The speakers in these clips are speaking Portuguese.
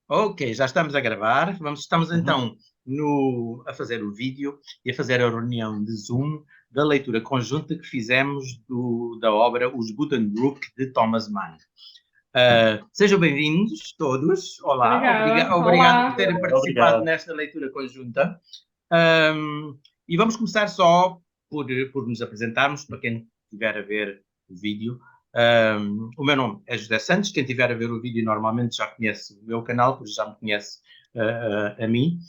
Ok, já estamos a gravar. Estamos Uhum. então a fazer o vídeo e a fazer a reunião de Zoom da leitura conjunta que fizemos da obra Os Buddenbrook de Thomas Mann. Sejam bem-vindos todos. Olá, Obrigada. obrigado por Olá. terem participado Obrigado. nesta leitura conjunta. E vamos começar só por nos apresentarmos, para quem estiver a ver o vídeo. O meu nome é José Santos. Quem estiver a ver o vídeo normalmente já conhece o meu canal, porque já me conhece a mim.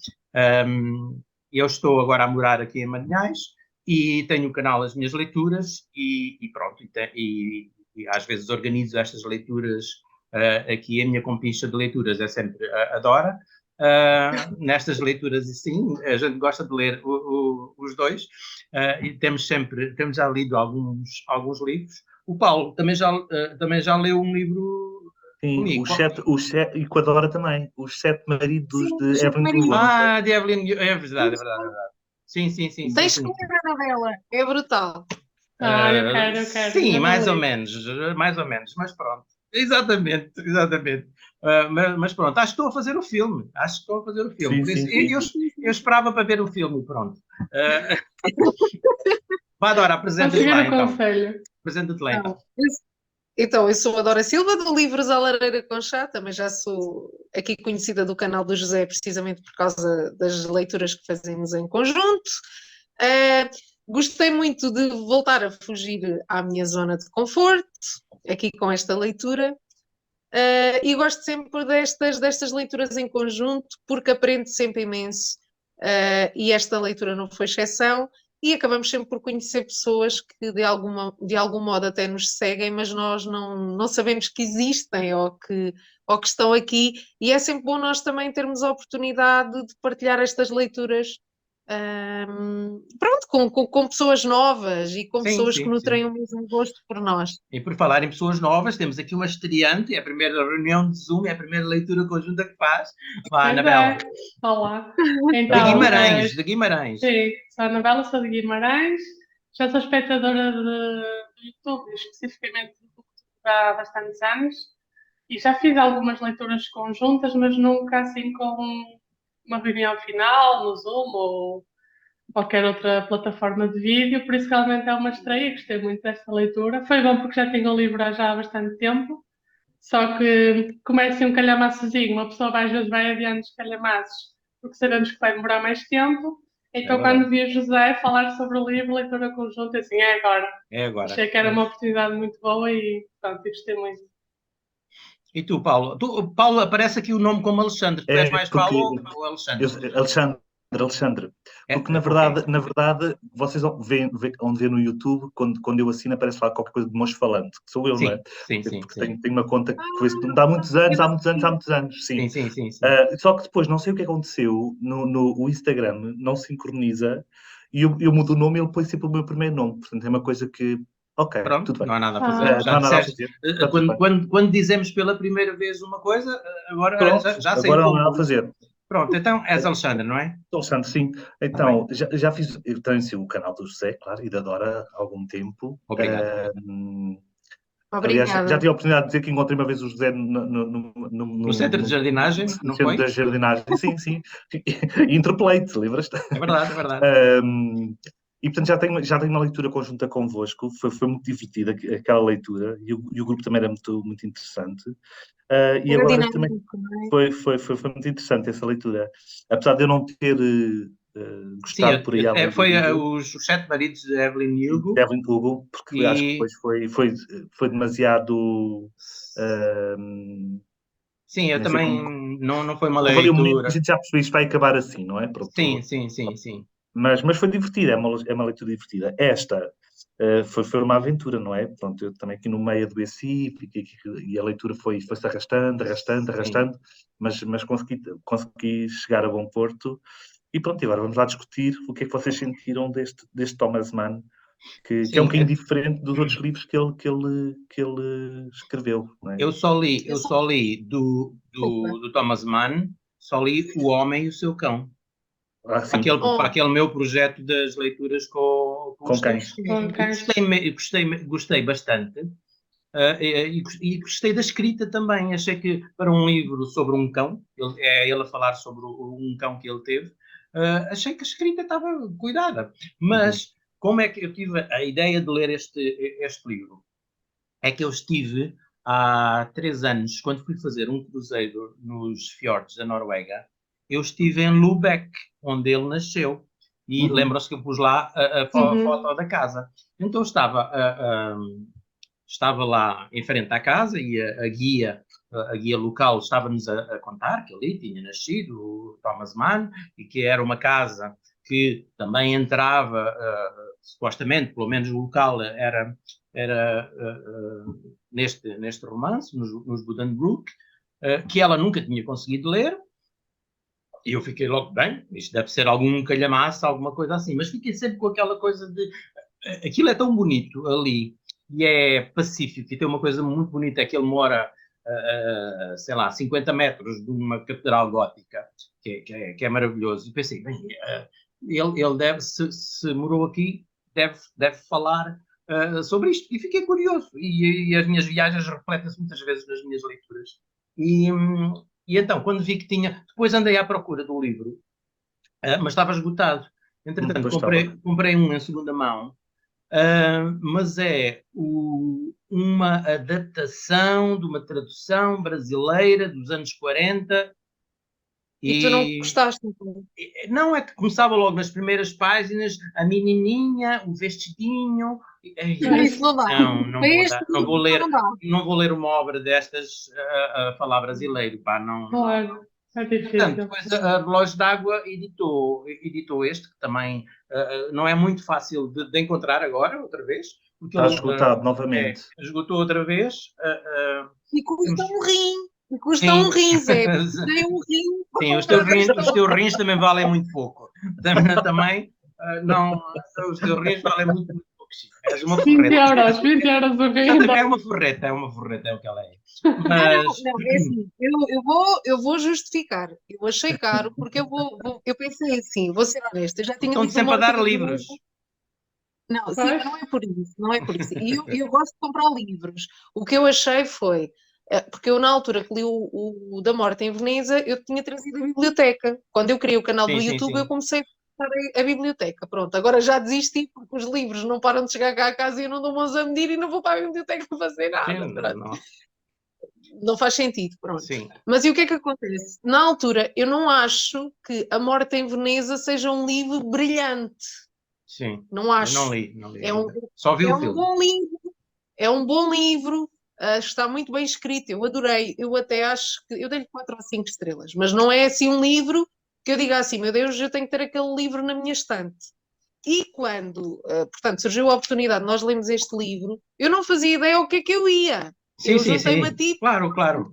Eu estou agora a morar aqui em Manhães e tenho o canal As Minhas Leituras e pronto. E às vezes organizo estas leituras aqui. A minha compincha de leituras é sempre a Dora. Nestas leituras, e sim, a gente gosta de ler os dois, e temos já lido alguns livros. O Paulo também já leu um livro Sim, comigo. e com a Dora também. Os Sete Maridos Sim, de os sete Evelyn Hugo, não maridos. foi? De Evelyn, é verdade, é verdade, é Isso. verdade. Sim, sim, sim, sim, Tens que sim. ler a novela, é brutal. Eu quero, Sim, ainda não mais ou li. menos, mas pronto. Exatamente, exatamente. Mas pronto, acho que estou a fazer o filme. Acho que estou a fazer o filme. Sim, Por isso, sim, sim. eu esperava para ver o filme, pronto. Vá, Dora, Vou apresenta-te seguir lá o então. conselho. Apresenta-te lá então. Não. Então, eu sou a Dora Silva, do Livros à Lareira com Chá, também já sou aqui conhecida do canal do José, precisamente por causa das leituras que fazemos em conjunto. Eh, Gostei muito de voltar a fugir à minha zona de conforto, aqui com esta leitura. E gosto sempre destas leituras em conjunto, porque aprendo sempre imenso, e esta leitura não foi exceção, e acabamos sempre por conhecer pessoas que de algum modo até nos seguem, mas nós não sabemos que existem ou que estão aqui, e é sempre bom nós também termos a oportunidade de partilhar estas leituras. Pronto, com pessoas novas e com Sim, pessoas que sim, sim. nutrem o mesmo gosto por nós. E por falar em pessoas novas, temos aqui uma estreante, é a primeira reunião de Zoom, é a primeira leitura conjunta que faz. Vá, Pois Anabela. é. Olá. De Então, Guimarães, de Guimarães. sim, sou a Anabela, sou de Guimarães. Já sou espectadora do YouTube, especificamente do YouTube há bastantes anos. E já fiz algumas leituras conjuntas, mas nunca assim com uma reunião final no Zoom ou qualquer outra plataforma de vídeo, por isso realmente é uma estreia, gostei muito desta leitura. Foi bom porque já tinha o livro há já bastante tempo, só que como é assim um calhamaçozinho, uma pessoa às vezes vai adiante os calhamaços porque sabemos que vai demorar mais tempo, É então verdade. quando vi o José falar sobre o livro, leitura conjunta, assim, é agora. É agora. Achei que era uma oportunidade muito boa e pronto, e gostei muito. E tu, Paulo? Paulo, aparece aqui o nome como Alexandre. Tu és É mais Paulo porque ou Alexandre? Alexandre, Alexandre, porque Ok. na verdade, vocês onde vê no YouTube, quando eu assino, aparece lá qualquer coisa de Moço Falante, que sou eu, não é? Sim, sim, sim, Porque sim. tenho uma conta que foi Ah, há muitos anos, eu há muitos anos, há sei. muitos anos, sim. Sim, sim, sim, sim. Só que depois, não sei o que aconteceu, o Instagram não sincroniza e eu mudo o nome e ele põe sempre o meu primeiro nome. Portanto, é uma coisa que, ok, Pronto, tudo bem. não há nada a fazer. Já Não há nada a disseste. fazer, está tudo bem. Quando dizemos pela primeira vez uma coisa, agora Pronto, já agora não há nada a sentou. fazer. Pronto, então és Alexandre, não é? Alexandre, sim. Está bem. Então, já fiz, eu tenho sim, o canal do José, claro, e da Dora há algum tempo. Obrigado. Aliás, já Obrigada. tive a oportunidade de dizer que encontrei uma vez o José No centro de jardinagem, no não centro foi? da jardinagem. Sim, sim. Interpelei-te, lembras-te? É verdade, é verdade. E portanto já tenho uma leitura conjunta convosco, foi muito divertida aquela leitura e o grupo também era muito interessante. E Era agora também dinâmico, não é? foi muito interessante essa leitura. Apesar de eu não ter Sim, gostado por aí além do foi livro, os Sete Maridos de Evelyn Hugo Devlin Hugo, porque acho que e depois foi demasiado. Uh, sim, eu nem sei como. também não foi uma Houve ali um momento que a leitura. gente já percebeu isto vai acabar assim, não é? Sim, Pronto. sim, sim, sim. Mas foi divertida, é uma leitura divertida. Esta foi uma aventura, não é? Pronto, eu também aqui no meio adoeci e a leitura foi-se arrastando, arrastando, Sim, arrastando, mas consegui chegar a bom porto. E pronto, e agora vamos lá discutir o que é que vocês sentiram deste Thomas Mann, que é um sim. bocadinho diferente dos outros livros que ele escreveu, não é? Eu Eu só só li desculpa. do Thomas Mann, só li O Homem e o Seu Cão. Ah, sim, Oh, Para aquele meu projeto das leituras com com os cães. cães. sim. E gostei bastante. E gostei da escrita também. Achei que para um livro sobre um cão, ele a falar sobre um cão que ele teve, achei que a escrita estava cuidada. Mas como é que eu tive a ideia de ler este livro? É que eu estive há 3 anos, quando fui fazer um cruzeiro nos fiordes da Noruega, eu estive em Lubeck, onde ele nasceu. E lembram-se que eu pus lá a foto da casa. Então estava lá em frente à casa e a guia local estava-nos a contar que ali tinha nascido o Thomas Mann e que era uma casa que também entrava, supostamente, pelo menos o local era neste romance, nos Buddenbrook, que ela nunca tinha conseguido ler. E eu fiquei logo, bem, isto deve ser algum calhamaço, alguma coisa assim, mas fiquei sempre com aquela coisa de aquilo é tão bonito ali e é pacífico e tem uma coisa muito bonita, é que ele mora, sei lá, 50 metros de uma catedral gótica, que é maravilhoso. E pensei, bem, ele deve, se morou aqui, deve falar sobre isto. E fiquei curioso. E as minhas viagens refletem-se muitas vezes nas minhas leituras. E então, quando vi que tinha... Depois andei à procura do livro, mas estava esgotado. Entretanto, comprei um em segunda mão, mas é uma adaptação de uma tradução brasileira dos anos 40. E tu não gostaste? Não, é que começava logo nas primeiras páginas, a menininha, o vestidinho. Isso não dá. Não vou ler uma obra destas a falar brasileiro, pá, não. Claro, é difícil. Portanto, depois a Relógio d'Água editou este, que também não é muito fácil de encontrar agora, outra vez. Está esgotado novamente. Esgotou outra vez. E custa um rim. E custa um rim, Zé. Tem um rim. Sim, os teus rins também valem muito pouco. Também, não, os teus rins valem muito pouco. És uma 20 euros o rim. É uma forreta, é o que ela é. Mas... Não, é assim, eu vou justificar. Eu achei caro, porque eu pensei assim, vou ser honesta, eu já tinha... Estão sempre a dar livros. Não, sim, não é por isso. E eu gosto de comprar livros. O que eu achei foi... Porque eu, na altura que li o da Morte em Veneza, eu tinha trazido a biblioteca. Quando eu criei o canal do YouTube, eu comecei a comprar a biblioteca. Pronto, agora já desisti, porque os livros não param de chegar cá a casa e eu não dou mãos a medir e não vou para a biblioteca fazer nada. Não faz sentido, pronto. Sim. Mas e o que é que acontece? Na altura, eu não acho que A Morte em Veneza seja um livro brilhante. Sim. Não acho. Eu não li. Só vi o filme. Bom livro. É um bom livro. Está muito bem escrito, eu adorei. Eu até acho que eu dei-lhe 4 ou 5 estrelas, mas não é assim um livro que eu diga assim, meu Deus, eu tenho que ter aquele livro na minha estante. E quando, portanto, surgiu a oportunidade, nós lemos este livro, eu não fazia ideia o que é que eu ia. Eu juntei-me a ti. Claro.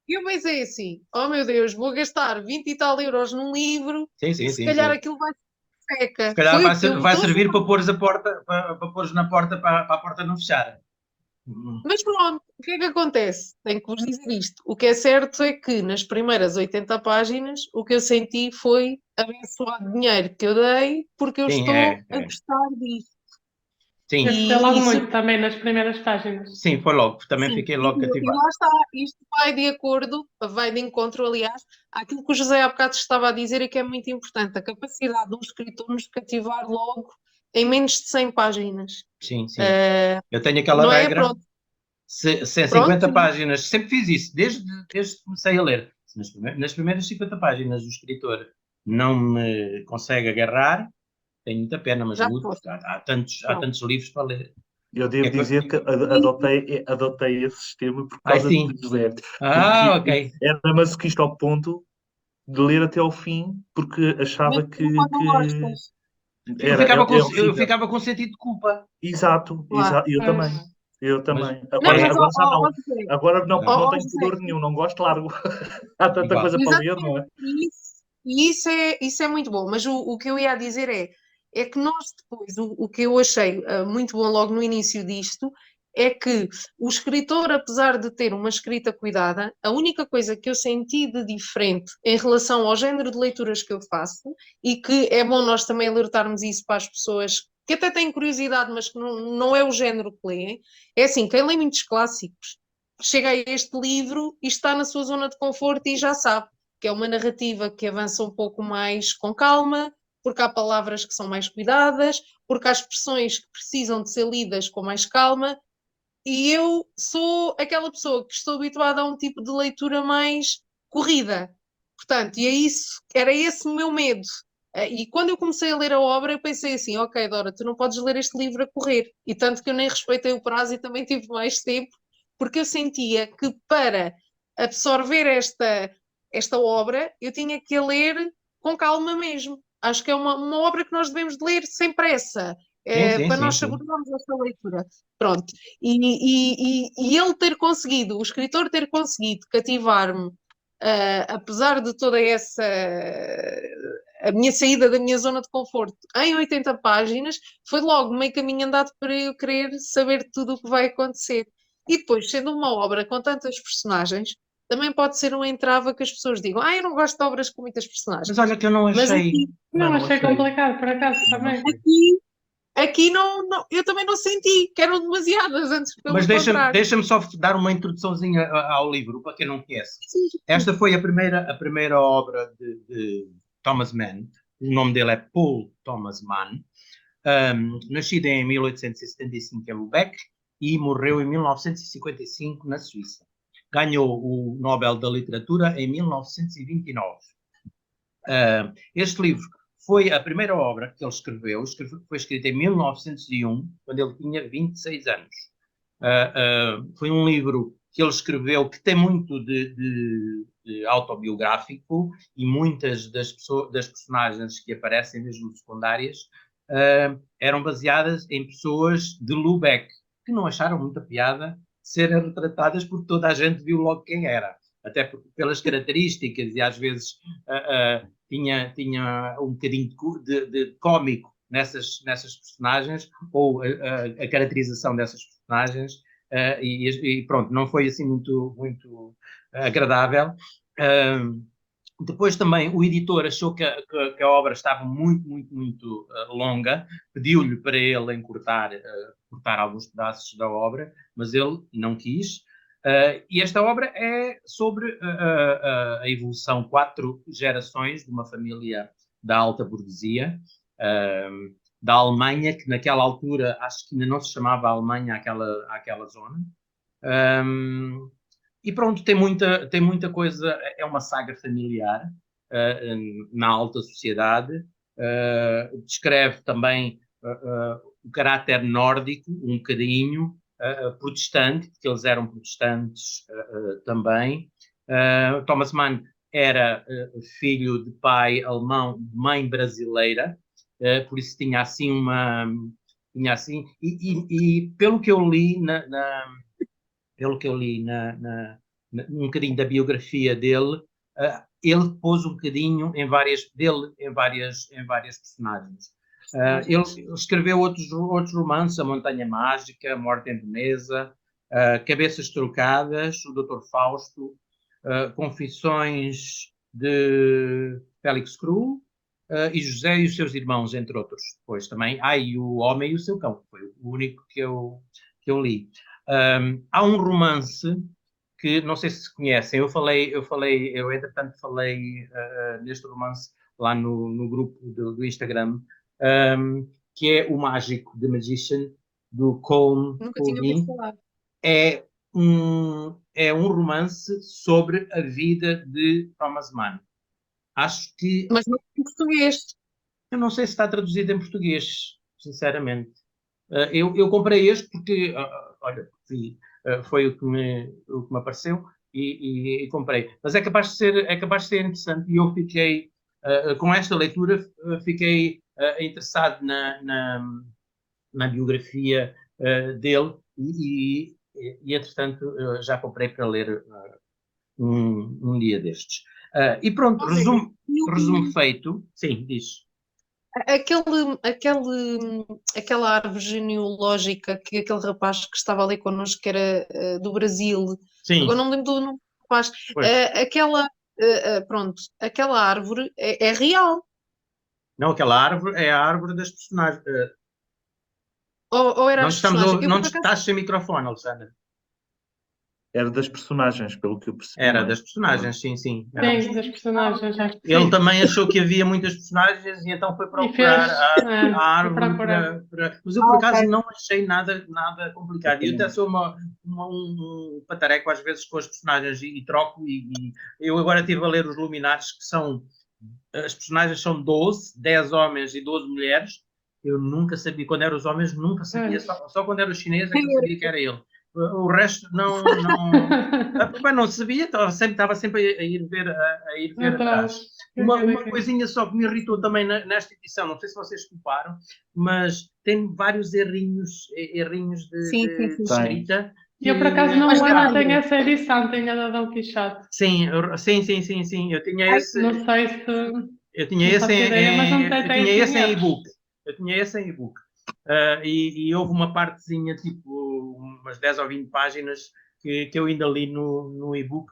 E eu pensei assim, oh meu Deus, vou gastar 20 e tal euros num livro, se calhar aquilo vai ser seca. Se calhar vai servir para pôres para pôres na porta, para a porta não fechar. Mas pronto, o que é que acontece? Tenho que vos dizer isto. O que é certo é que nas primeiras 80 páginas o que eu senti foi abençoado dinheiro que eu dei porque eu estou a gostar disto. Sim. Gostei logo muito também nas primeiras páginas. Sim, foi logo. Também fiquei logo cativado. E lá está, isto vai de encontro, aliás, àquilo que o José há bocado estava a dizer e que é muito importante, a capacidade de um escritor nos cativar logo em menos de 100 páginas. Sim. Eu tenho aquela regra. Se 50 páginas, sempre fiz isso, desde que comecei a ler. Nas primeiras 50 páginas o escritor não me consegue agarrar, tenho muita pena, mas há tantos livros para ler. Eu devo dizer que adotei esse sistema por causa do José. Ok. Era masoquista ao ponto de ler até ao fim, porque achava que... Eu ficava com sentido de culpa. Exato. Eu também. Agora não tenho pudor nenhum, não gosto, largo. Há tanta coisa para ler, não é? Isso é muito bom, mas o que eu ia dizer é que nós depois, o que eu achei muito bom logo no início disto, é que o escritor, apesar de ter uma escrita cuidada, a única coisa que eu senti de diferente em relação ao género de leituras que eu faço, e que é bom nós também alertarmos isso para as pessoas que até têm curiosidade, mas que não é o género que leem. É assim, quem lê muitos clássicos chega a este livro e está na sua zona de conforto e já sabe que é uma narrativa que avança um pouco mais com calma, porque há palavras que são mais cuidadas, porque há expressões que precisam de ser lidas com mais calma, e eu sou aquela pessoa que estou habituada a um tipo de leitura mais corrida. Portanto, e é isso, era esse o meu medo. E quando eu comecei a ler a obra, eu pensei assim: ok, Dora, tu não podes ler este livro a correr. E tanto que eu nem respeitei o prazo e também tive mais tempo, porque eu sentia que para absorver esta obra, eu tinha que a ler com calma mesmo. Acho que é uma obra que nós devemos de ler sem pressa, Sim, sim, para sim, nós sim. saborearmos esta leitura. Pronto. E ele ter conseguido, o escritor ter conseguido cativar-me, apesar de toda essa a minha saída da minha zona de conforto em 80 páginas, foi logo meio caminho andado para eu querer saber tudo o que vai acontecer. E depois, sendo uma obra com tantas personagens, também pode ser um entrave que as pessoas digam: eu não gosto de obras com muitas Mas personagens. olha que eu não Mas achei. aqui, Também Não, não achei achei. complicado, por acaso, Também não também. achei. aqui eu também não senti que eram demasiadas, antes Mas pelo contrário. deixa-me só dar uma introduçãozinha ao livro, para quem não conhece. Sim, sim. Esta foi a primeira obra de Thomas Mann. O nome dele é Paul Thomas Mann. Nascido em 1875 em Lubeck e morreu em 1955 na Suíça. Ganhou o Nobel da Literatura em 1929. Este livro foi a primeira obra que ele escreveu, foi escrita em 1901, quando ele tinha 26 anos. Foi um livro que ele escreveu que tem muito de autobiográfico e muitas das personagens que aparecem, mesmo secundárias, eram baseadas em pessoas de Lubeck, que não acharam muita piada serem retratadas porque toda a gente viu logo quem era, até pelas características e às vezes tinha um bocadinho de cómico nessas personagens, ou a caracterização dessas personagens, e pronto, não foi assim muito agradável. Depois também o editor achou que a obra estava muito longa, pediu-lhe para ele encurtar cortar alguns pedaços da obra, mas ele não quis. E esta obra é sobre a evolução, 4 gerações de uma família da alta burguesia, da Alemanha, que naquela altura acho que ainda não se chamava Alemanha àquela zona. E pronto, tem muita coisa, é uma saga familiar na alta sociedade, descreve também o caráter nórdico, um bocadinho, protestante, porque eles eram protestantes também. Thomas Mann era filho de pai alemão, de mãe brasileira, por isso tinha assim e pelo que eu li um bocadinho da biografia dele, ele pôs um bocadinho em várias personagens. Ele escreveu outros romances, A Montanha Mágica, A Morte em Veneza, Cabeças Trocadas, O Dr. Fausto, Confissões de Félix Cru, e José e os seus irmãos, entre outros. Depois também, e O Homem e o Seu Cão, foi o único que eu li. Há um romance que não sei se conhecem, eu entretanto falei neste romance lá no grupo do Instagram, que é O Mágico, The Magician, do Colm Nunca tinha ouvido Colvin. falar. É um romance sobre a vida de Thomas Mann. Acho que, Mas não em português. eu não sei se está traduzido em português, sinceramente. Eu comprei este porque, olha, foi o que me apareceu e comprei. Mas é capaz de ser interessante e eu fiquei, com esta leitura, fiquei interessado na biografia dele entretanto, já comprei para ler um dia destes. E pronto, Olha, resumo feito. Sim, diz. aquela árvore genealógica que aquele rapaz que estava ali connosco, que era do Brasil, agora Sim, não me lembro do nome do rapaz, pois. pronto, aquela árvore é real. Não, aquela árvore é a árvore das personagens. Ou era Não as estamos personagens? Eu, não por acaso, estás sem microfone, Alexandre. Era das personagens, pelo que eu percebi. Era não é? das personagens, sim. Era das Sim, das personagens, acho que Ele sim. também achou que havia muitas personagens e então foi E procurar fez, a foi árvore procurar. Mas eu, por acaso, ok. não achei nada complicado. E eu até sou um patareco às vezes com as personagens e troco. E eu agora estive a ler os Luminares, que são... As personagens são 12, 10 homens e 12 mulheres. Eu nunca sabia, quando eram os homens, nunca sabia. Só quando era o chinês é que eu sabia que era ele. O resto não sabia, estava sempre a ir ver, atrás. Uma coisinha só que me irritou também nesta edição, não sei se vocês reparam, mas tem vários errinhos Sim. de escrita. E eu, por acaso, Mas não tenho essa edição, tenho a da Dom Quixote. Sim. Eu tinha esse. Não sei se. Eu tinha Não esse faço ideia, mas não eu tem tinha assim esse em erros. e-book. Eu tinha esse em e-book. E houve uma partezinha, tipo, umas 10 ou 20 páginas que eu ainda li no e-book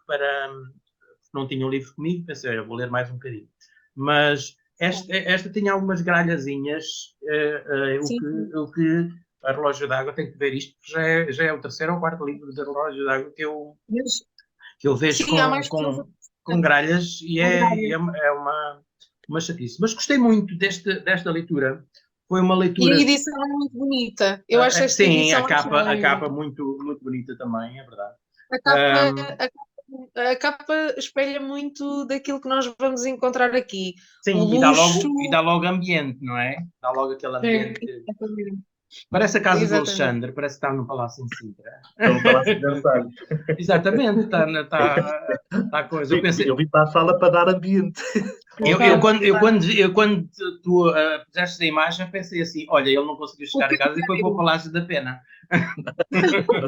não tinha o livro comigo, pensei, eu vou ler mais um bocadinho. Mas esta tinha algumas gralhazinhas, o que a Relógio d'Água tem que ver isto, já é o terceiro ou quarto livro da Relógio d'Água que eu vejo sim, há mais pessoas com gralhas e com é gralhas. uma chatice. Mas gostei muito desta leitura. Foi uma E leitura. a edição é muito bonita. Eu acho esta Sim, edição a capa muito, muito bonita também, é verdade. a capa espelha muito daquilo que nós vamos encontrar aqui. Sim, O e luxo. dá logo ambiente, não é? Dá logo aquele ambiente. Sim. Parece a casa do Exatamente. Alexandre, parece que está no Palácio em Sintra. Então, para lá se pensar. Exatamente, está coisa. Eu vim para a sala para dar ambiente. Quando tu puseste a imagem, pensei assim: olha, ele não conseguiu chegar a casa e foi para o Palácio da Pena. Estou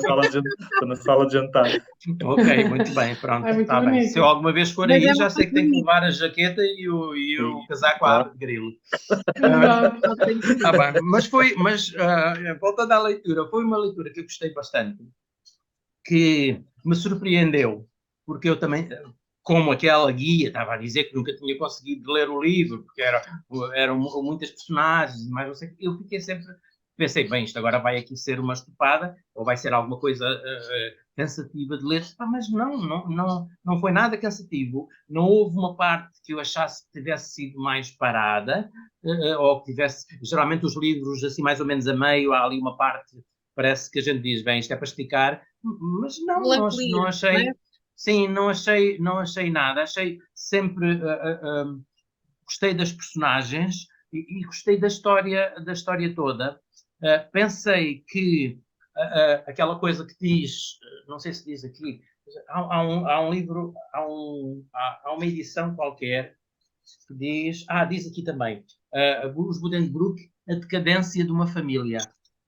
na sala de jantar. Ok, muito bem, pronto, está bem. Se eu alguma vez for aí, já sei que tenho que levar a jaqueta e o casaco à de grilo. Tá bem. Mas voltando à leitura, foi uma leitura que eu gostei bastante, que me surpreendeu, porque eu também, como aquela guia, estava a dizer que nunca tinha conseguido ler o livro, porque eram muitas personagens, mas não sei, eu fiquei sempre, pensei, bem, isto agora vai aqui ser uma estupada, ou vai ser alguma coisa cansativa de ler, mas não foi nada cansativo, não houve uma parte que eu achasse que tivesse sido mais parada, ou que tivesse, geralmente os livros assim mais ou menos a meio, há ali uma parte, parece que a gente diz, bem, isto é para esticar, mas não achei, sim, não achei nada, achei sempre, gostei das personagens e gostei da história toda. Pensei que aquela coisa que diz, não sei se diz aqui, há um livro, há uma edição qualquer que diz aqui também, os Buddenbrook, a decadência de uma família.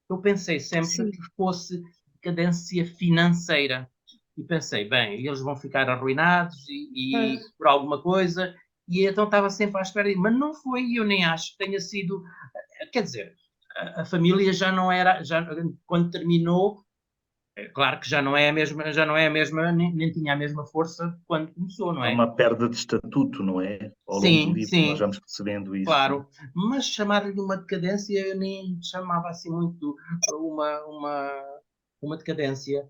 Eu pensei sempre que fosse decadência financeira. E pensei, bem, eles vão ficar arruinados e por alguma coisa. E então estava sempre à espera. Mas não foi, eu nem acho que tenha sido... Quer dizer, a família já não era... Quando terminou, claro que já não é a mesma, nem tinha a mesma força quando começou, não é? É uma perda de estatuto, não é? Ao longo do livro nós vamos percebendo isso. Claro, mas chamar-lhe uma decadência, eu nem chamava assim muito uma decadência.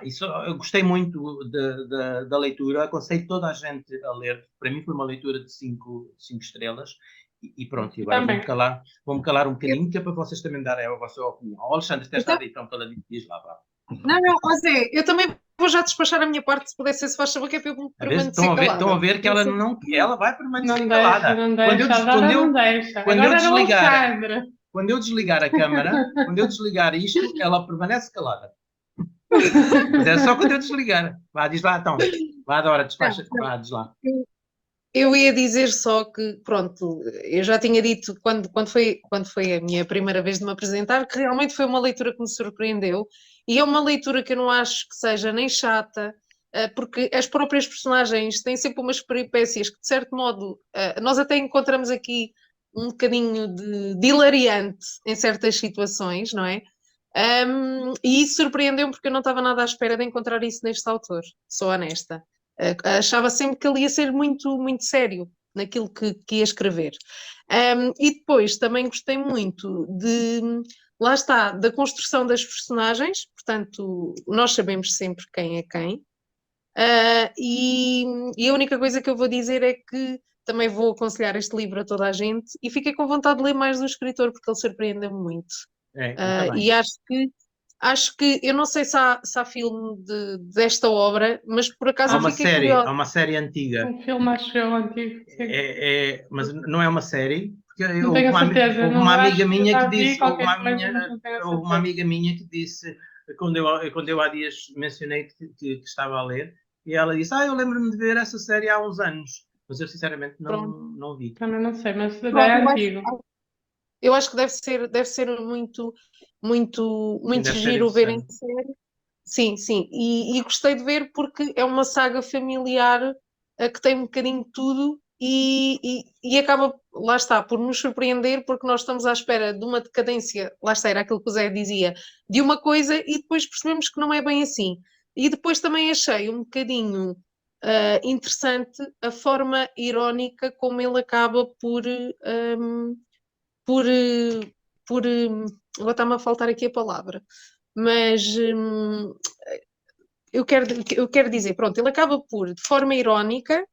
Isso, eu gostei muito da leitura, aconselho toda a gente a ler. Para mim foi uma leitura de 5 estrelas. E pronto, e agora vou-me calar um bocadinho, que é para vocês também darem a vossa opinião. Alexandre, tens estado aí, então, toda a diz lá. Não, José, eu também vou já despachar a minha parte, se puder ser, se faz favor, que é para eu permanecer calada. Estão a ver que ela vai permanecer Não calada. Não deixa. Quando eu desligar a câmara, quando eu desligar isto, ela permanece calada. Mas é só quando eu desligar. Vá, diz lá então. Vá, Dora, despacha. Vá, diz lá. Eu ia dizer só que, pronto, eu já tinha dito quando foi a minha primeira vez de me apresentar, que realmente foi uma leitura que me surpreendeu, e é uma leitura que eu não acho que seja nem chata, porque as próprias personagens têm sempre umas peripécias que, de certo modo, nós até encontramos aqui um bocadinho de hilariante em certas situações, não é? E isso surpreendeu-me porque eu não estava nada à espera de encontrar isso neste autor, sou honesta. Achava sempre que ele ia ser muito, muito sério. naquilo que ia escrever. E depois também gostei muito lá está, da construção das personagens, portanto, nós sabemos sempre quem é quem. E a única coisa que eu vou dizer é que também vou aconselhar este livro a toda a gente e fiquei com vontade de ler mais do escritor porque ele surpreendeu-me muito. E acho que eu não sei se há filme desta obra, mas por acaso eu fiquei curiosa. Há uma série antiga. Um filme, acho eu, antigo. Mas não é uma série, porque Não tenho a certeza. houve uma amiga minha que vi disse, qualquer coisa, mas não tenho a houve uma certeza. amiga minha que disse, quando eu há dias mencionei que estava a ler, e ela disse, eu lembro-me de ver essa série há uns anos, mas eu sinceramente não vi. Também não sei, mas Pronto, é antigo. Eu acho que deve ser muito, muito, muito deve ser giro ver em interessante. série. Sim, sim. E gostei de ver porque é uma saga familiar que tem um bocadinho de tudo e acaba, lá está, por nos surpreender porque nós estamos à espera de uma decadência, lá está, era aquilo que o Zé dizia, de uma coisa e depois percebemos que não é bem assim. E depois também achei um bocadinho interessante a forma irónica como ele acaba por, agora está-me a faltar aqui a palavra, mas eu quero dizer, pronto, ele acaba por, de forma irónica,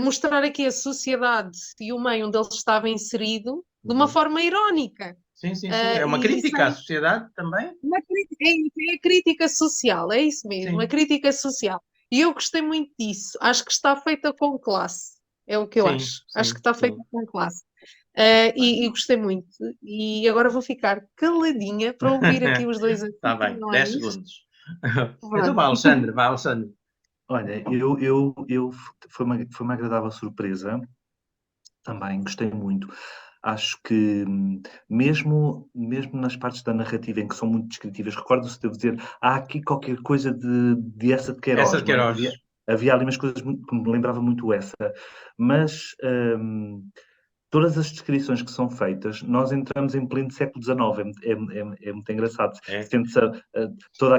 mostrar aqui a sociedade e o meio onde ele estava inserido de uma forma irónica. Sim. É uma crítica à sociedade também? É a crítica social, é isso mesmo, Sim. a crítica social. E eu gostei muito disso. Acho que está feita com classe. É o que eu acho. Acho que está feita com classe. E gostei muito. E agora vou ficar caladinha para ouvir aqui os dois. Está bem, 10 segundos. Então vai, Alexandre. Olha, foi uma agradável surpresa. Também gostei muito. Acho que mesmo nas partes da narrativa em que são muito descritivas, recordo-se de eu dizer, há aqui qualquer coisa de essa de Queiroz. Essa de Queiroz. Havia ali umas coisas que me lembrava muito essa. Mas todas as descrições que são feitas, nós entramos em pleno século XIX, é muito engraçado. Sente-se todo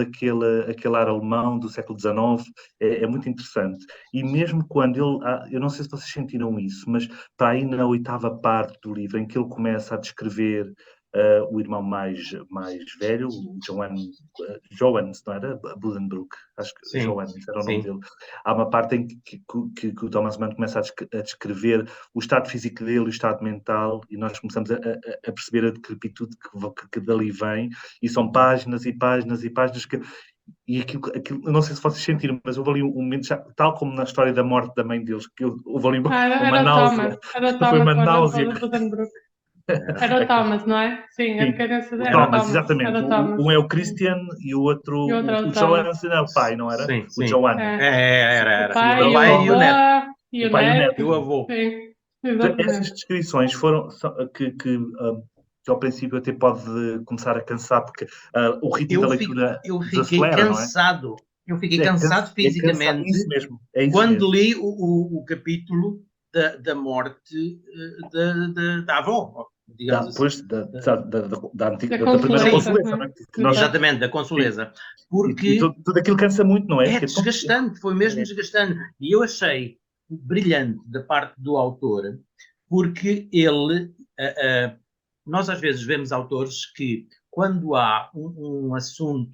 aquele ar alemão do século XIX, é muito interessante. E mesmo quando eu não sei se vocês sentiram isso, mas para aí na 8ª parte do livro, em que ele começa a descrever o irmão mais velho, o Johannes, não era? Buddenbrook, acho que Johannes era o nome dele. Há uma parte em que o Thomas Mann começa a descrever o estado físico dele, o estado mental, e nós começamos a perceber a decrepitude que dali vem, e são páginas e páginas e páginas e aquilo, eu não sei se vocês sentiram, mas houve ali um momento, tal como na história da morte da mãe deles, que houve ali uma náusea. Foi uma náusea. Era o Thomas, não é? Sim, a decadência era o Thomas, Thomas. exatamente. Um é o Christian e o outro o Johannes era o pai, não era? Sim. O Johannes. Era. O pai e o neto. E o avô. Sim, essas descrições foram que ao princípio até pode começar a cansar, porque o ritmo da leitura desacelera, cansado. Não é? Eu fiquei cansado fisicamente isso mesmo. Quando li o capítulo da morte da avó. Depois da primeira Consoleza. Exatamente, da Consoleza. Porque tudo aquilo cansa muito, não é? É desgastante, foi mesmo desgastante. E eu achei brilhante da parte do autor, porque ele... nós às vezes vemos autores que, quando há um assunto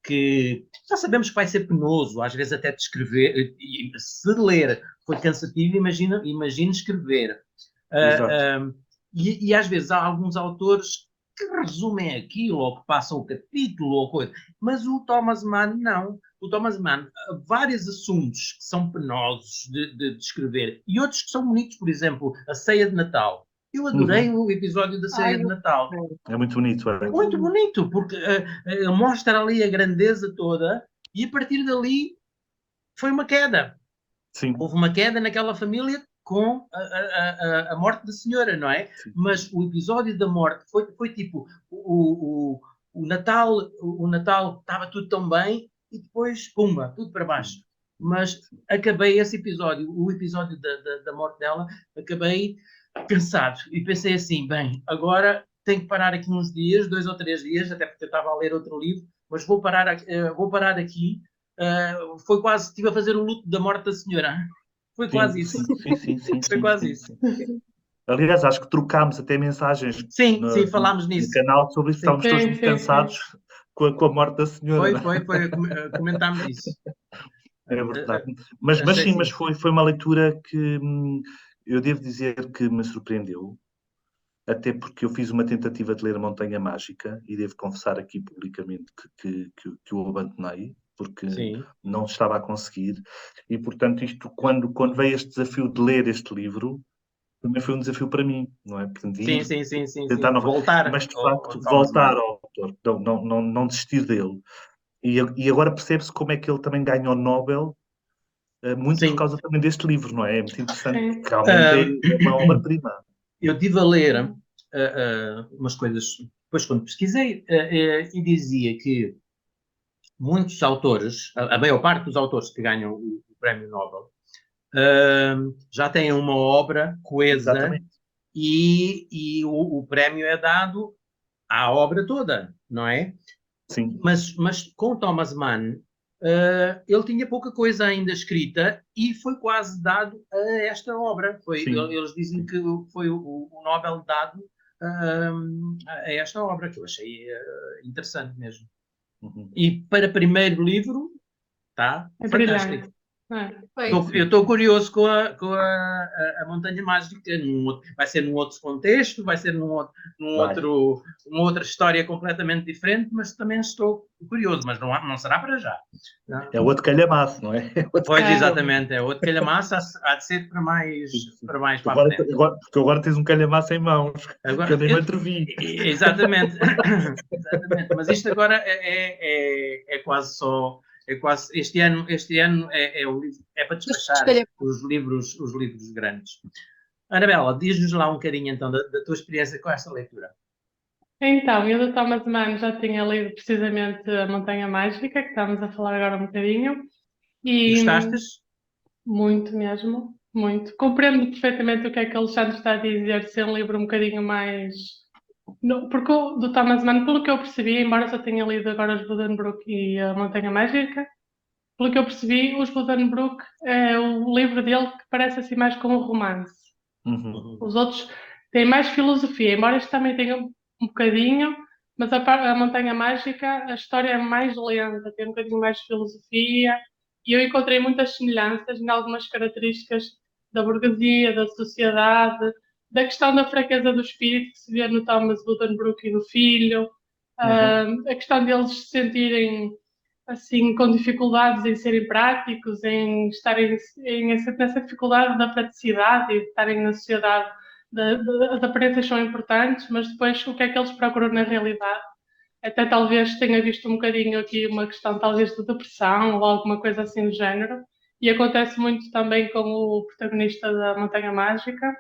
que já sabemos que vai ser penoso, às vezes até de escrever, se ler foi cansativo, imagina escrever. E às vezes há alguns autores que resumem aquilo, ou que passam o capítulo, ou coisa. Mas o Thomas Mann não. O Thomas Mann, vários assuntos que são penosos de escrever, e outros que são bonitos, por exemplo, a ceia de Natal. Eu adorei o episódio da ceia de Natal. É muito bonito, Muito bonito, porque mostra ali a grandeza toda, e a partir dali foi uma queda. Sim. Houve uma queda naquela família com a morte da senhora, não é? Sim. Mas o episódio da morte foi tipo o Natal estava tudo tão bem e depois, pumba, tudo para baixo. Mas acabei esse episódio, o episódio da morte dela, acabei cansado e pensei assim, bem, agora tenho que parar aqui uns dias, 2 ou 3 dias, até porque eu estava a ler outro livro, mas vou parar aqui. Foi quase, estive a fazer o luto da morte da senhora. Foi quase isso. Sim. Foi quase isso. Aliás, acho que trocámos até mensagens Sim, no, falámos no nisso. canal sobre isso. Sim. Estávamos todos Sim, muito sim, cansados com a morte da senhora. Foi, não é? comentámos isso. É verdade. Mas Achei sim, sim. foi uma leitura que eu devo dizer que me surpreendeu, até porque eu fiz uma tentativa de ler a Montanha Mágica e devo confessar aqui publicamente que o abandonei, porque Sim. não estava a conseguir. E, portanto, isto, quando veio este desafio de ler este livro, também foi um desafio para mim, não é? Portanto, Sim, ir sim. tentar Voltar mas de ao facto Thomas voltar Mann. ao autor, não desistir dele. E agora percebe-se como é que ele também ganhou o Nobel, muito por Sim. causa também deste livro, não é? É muito interessante, sim. porque realmente é uma obra-prima. Eu estive a ler umas coisas, depois quando pesquisei, e dizia que muitos autores, a maior parte dos autores que ganham o Prémio Nobel, já têm uma obra coesa Exatamente. e o prémio é dado à obra toda, não é? Sim, Mas com o Thomas Mann, ele tinha pouca coisa ainda escrita e foi quase dado a esta obra. sim. Eles dizem que foi o Nobel dado a esta obra, que eu achei interessante mesmo. Uhum. E para primeiro livro, está É fantástico. brilhante. É. Bem, Eu estou curioso com a Montanha Mágica. Vai ser num outro contexto, vai ser Vai. uma outra história completamente diferente, mas também estou curioso, mas não será para já. Não? É outro calhamaço, não é? É outro Pois, É. exatamente, é outro calhamaço, há de ser para a Agora, frente. porque agora tens um calhamaço em mãos, que eu nem me Eu- atrevi. exatamente, exatamente, mas isto agora é quase só. É quase, este ano é para despachar os livros grandes. Anabela, diz-nos lá um bocadinho então da tua experiência com esta leitura. Então, eu do Thomas Mann já tinha lido precisamente A Montanha Mágica, que estamos a falar agora um bocadinho, e Gostastes? muito mesmo, muito. Compreendo perfeitamente o que é que Alexandre está a dizer, ser um livro um bocadinho mais. Porque o do Thomas Mann, pelo que eu percebi, embora só tenha lido agora os Buddenbrook e A Montanha Mágica, pelo que eu percebi, os Buddenbrook é o livro dele que parece assim mais como um romance. Uhum. Os outros têm mais filosofia, embora este também tenha um bocadinho, mas a Montanha Mágica, a história é mais lenta, tem um bocadinho mais de filosofia, e eu encontrei muitas semelhanças em algumas características da burguesia, da sociedade, da questão da fraqueza do espírito que se vê no Thomas Buddenbrook e no filho, a questão deles se sentirem assim com dificuldades em serem práticos, em estarem nessa dificuldade da praticidade e de estarem na sociedade. As aparências são importantes, mas depois o que é que eles procuram na realidade? Até talvez tenha visto um bocadinho aqui uma questão talvez de depressão ou alguma coisa assim do género. E acontece muito também com o protagonista da Montanha Mágica.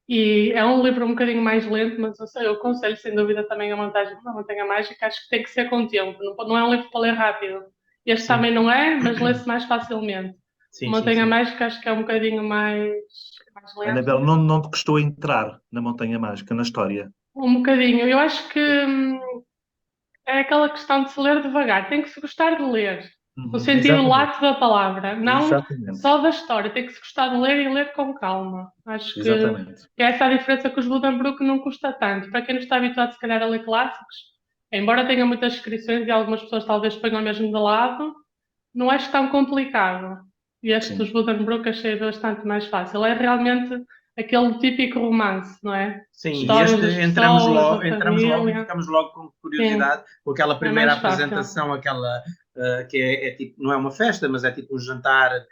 E é um livro um bocadinho mais lento, mas eu aconselho sem dúvida também a Montanha Mágica. Acho que tem que ser com tempo, não é um livro para ler rápido. Este Sim. também não é, mas lê-se mais facilmente. Sim, Montanha sim. Mágica acho que é um bocadinho mais lento. Anabela, não te custou entrar na Montanha Mágica, na história? Um bocadinho. Eu acho que é aquela questão de se ler devagar. Tem que se gostar de ler. No sentido Exatamente. lato da palavra, não Exatamente. só da história. Tem que se gostar de ler e ler com calma. Acho que Exatamente. essa é a diferença que os Buddenbrook não custa tanto. Para quem não está habituado, se calhar, a ler clássicos, embora tenha muitas descrições e algumas pessoas talvez ponham mesmo de lado, não acho tão complicado. E este Sim. dos Buddenbrook achei bastante mais fácil. É realmente aquele típico romance, não é? Sim, e Histórias este das pessoas, da entramos logo e família. ficamos logo com Sim, curiosidade, com aquela é primeira mais fácil. apresentação, aquela que é tipo, não é uma festa, mas é tipo um jantar de Uhum.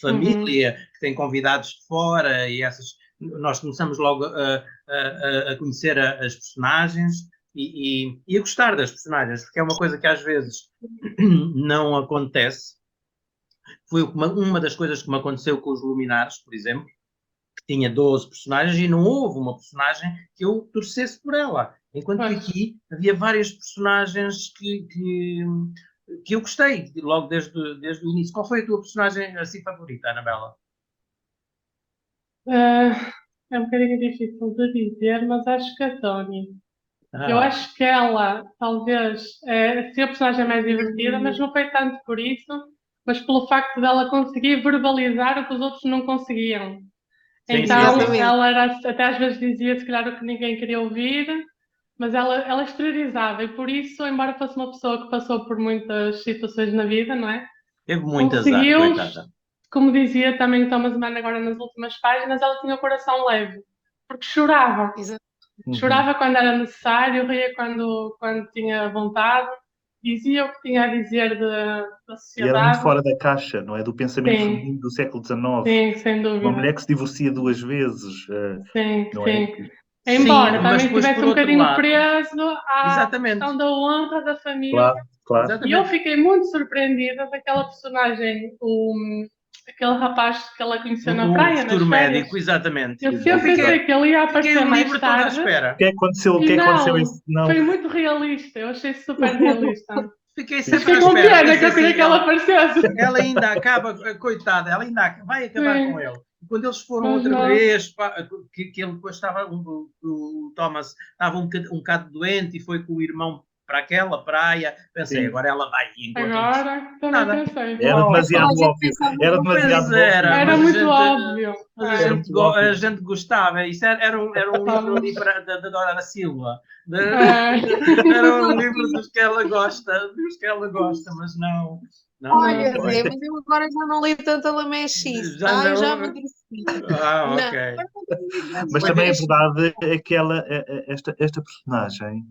família, que tem convidados de fora e nós começamos logo a conhecer as personagens e a gostar das personagens, porque é uma coisa que às vezes não acontece. Foi uma das coisas que me aconteceu com os Luminares, por exemplo, tinha 12 personagens e não houve uma personagem que eu torcesse por ela. Enquanto que Pois. aqui havia várias personagens que eu gostei logo desde o início. Qual foi a tua personagem assim favorita, Anabela? É um bocadinho difícil de dizer, mas acho que a Tony. Eu Ah, acho que ela, talvez, é a personagem mais divertida, mas não foi tanto por isso, mas pelo facto dela conseguir verbalizar o que os outros não conseguiam. Sim, Então, exatamente. ela era, até às vezes dizia, se calhar, o que ninguém queria ouvir, mas ela exteriorizava, e por isso, embora fosse uma pessoa que passou por muitas situações na vida, não é? Teve muito azar, Conseguiu, coitada. como dizia também o Thomas Mann agora nas últimas páginas, ela tinha o coração leve, porque chorava. Exato. Uhum. Chorava quando era necessário, ria quando tinha vontade, dizia o que tinha a dizer da E era muito sociedade. fora da caixa, não é? Do pensamento Sim, feminino do século XIX. sim, sem Uma dúvida. mulher que se divorcia 2 vezes, Sim, não é? sim. Embora Sim, mas também depois estivesse por um outro bocadinho lado, preso à exatamente, questão da honra da família. Claro, claro. E eu exatamente. fiquei muito surpreendida daquela personagem, aquele rapaz que ela conheceu na O praia, nas futuro férias. médico, exatamente. Eu Eu sempre fiquei, pensei que ele ia fiquei aparecer o mais livro todo à tarde espera. O que aconteceu? O e que aconteceu? não, Não. foi muito realista. Eu achei super realista. Fiquei Sim. Mas sempre à fiquei com espera. pena que Pensei eu queria assim, que ela aparecesse. ela ainda acaba, coitada, ela ainda vai acabar Sim, com ele. E quando eles foram mas outra não. vez, que ele depois estava, o Thomas estava um bocado doente e foi com o irmão para aquela praia, pensei, Sim. agora ela vai e encontra Agora também nada. pensei. Era Uau. demasiado Toda a gente óbvio. pensava Era no demasiado Pois era, óbvio. Era mas muito óbvio. mas É. Era muito óbvio. a gente gostava. Isso era um livro ali da Dora da Silva. Era um livro dos que ela gosta, mas não. Olha, Não. Zé, mas eu agora já não leio tanta Lamechice. Já Ai, já não. amadureci. Ah, Não, ok. agora não tenho lido tantos Mas também a Lamechice. verdade é que esta personagem,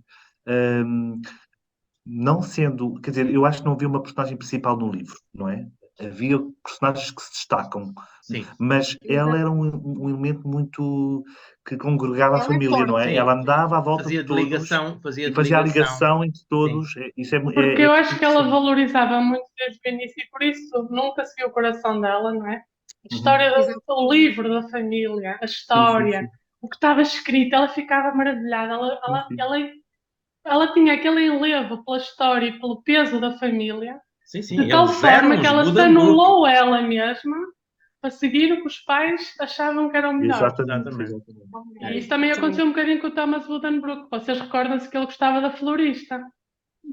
não sendo, quer dizer, eu acho que não havia uma personagem principal no livro, não é? Havia personagens que se destacam, Sim. mas ela era um elemento muito que congregava a Ela é família, não é? forte. Ela andava à volta Fazia de de todos ligação, e fazia a ligação entre todos. Isso Porque eu acho que ela interessante. valorizava muito desde o início e por isso nunca se viu o coração dela, não é? A Uhum. história Exato. do livro da família, a Sim, história, sim, o que estava escrito, ela ficava maravilhada. sim. Ela tinha aquele enlevo pela história e pelo peso da família, Sim, sim. de tal Eles forma eram que os ela se Buddenbrook. anulou ela mesma para seguir o que os pais achavam que era o melhor. Exatamente. E isso também aconteceu um bocadinho com o Thomas Buddenbrook. Vocês recordam-se que ele gostava da florista.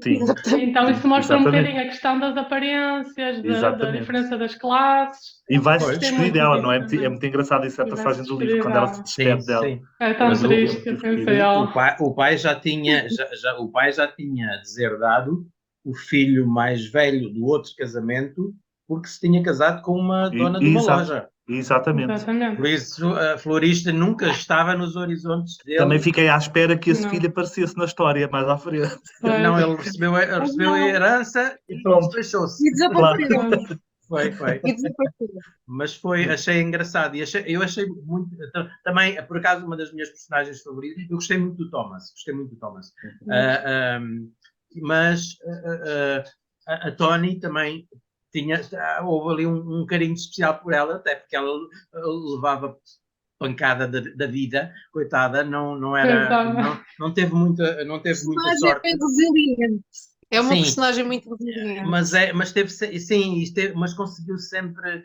Sim, Então isso mostra um exatamente. bocadinho a questão das aparências, da Exatamente. diferença das classes. E vai-se Pois. Gostei despedir muito dela, disso não é? É também. muito engraçado essa E vai-se passagem do livro, despedir quando ela se dela. Sim, despede dela. sim. É tão Mas triste, eu pensei, o pai já tinha deserdado o filho mais velho do outro casamento porque se tinha casado com uma dona de uma loja. Exatamente. exatamente. Por isso, a florista nunca estava nos horizontes Também dele. fiquei à espera que esse Não. filho aparecesse na história mais à frente. Pois. Não, ele recebeu a herança e Pronto. despachou-se. E desapareceu. Foi. E desapareceu. Mas achei engraçado e eu achei muito também, por acaso, uma das minhas personagens favoritas. Eu gostei muito do Thomas, mas a Tony também houve ali um carinho especial por ela, até porque ela levava pancada da vida, coitada, não teve muita Personagem sorte. é resiliente. É uma Sim. personagem muito resiliente. Mas conseguiu sempre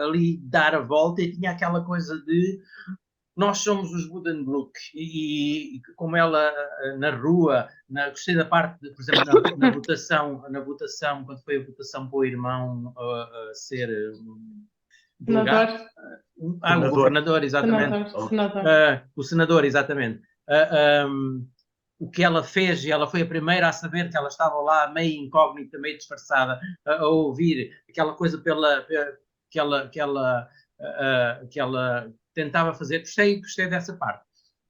ali dar a volta e tinha aquela coisa de nós somos os Buddenbrook e como ela na rua, gostei da parte, por exemplo, na votação, quando foi a votação para o irmão ser delegado, o governador, exatamente. O senador, exatamente. O que ela fez, e ela foi a primeira a saber que ela estava lá meio incógnita, meio disfarçada, a ouvir aquela coisa que ela tentava fazer. Gostei dessa parte.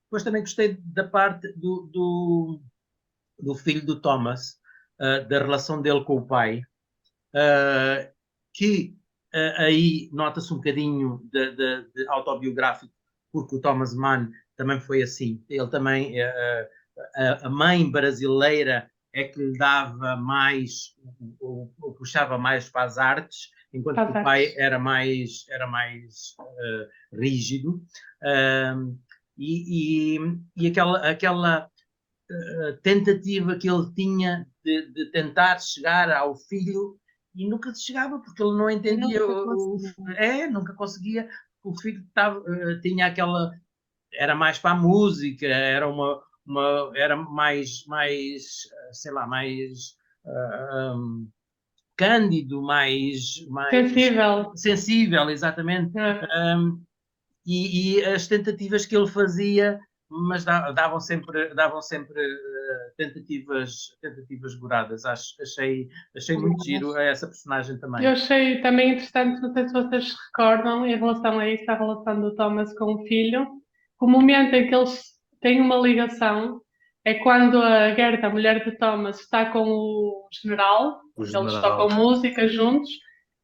Depois também gostei da parte do filho do Thomas, da relação dele com o pai, que aí nota-se um bocadinho de autobiográfico, porque o Thomas Mann também foi assim. Ele também, a mãe brasileira é que lhe dava mais, ou puxava mais para as artes, enquanto que o pai era mais rígido. E aquela tentativa que ele tinha de tentar chegar ao filho e nunca chegava porque ele não entendia, nunca conseguia. O filho tinha aquela, era mais para a música, era era mais sei lá, mais cândido, mais sensível, exatamente. E as tentativas que ele fazia, mas davam sempre tentativas goradas. Achei muito giro essa personagem também. Eu achei também interessante, não sei se vocês se recordam, em relação a isso, a relação do Thomas com o filho, que o momento em que eles têm uma ligação é quando a Gerda, a mulher de Thomas, está com o general, eles tocam música juntos,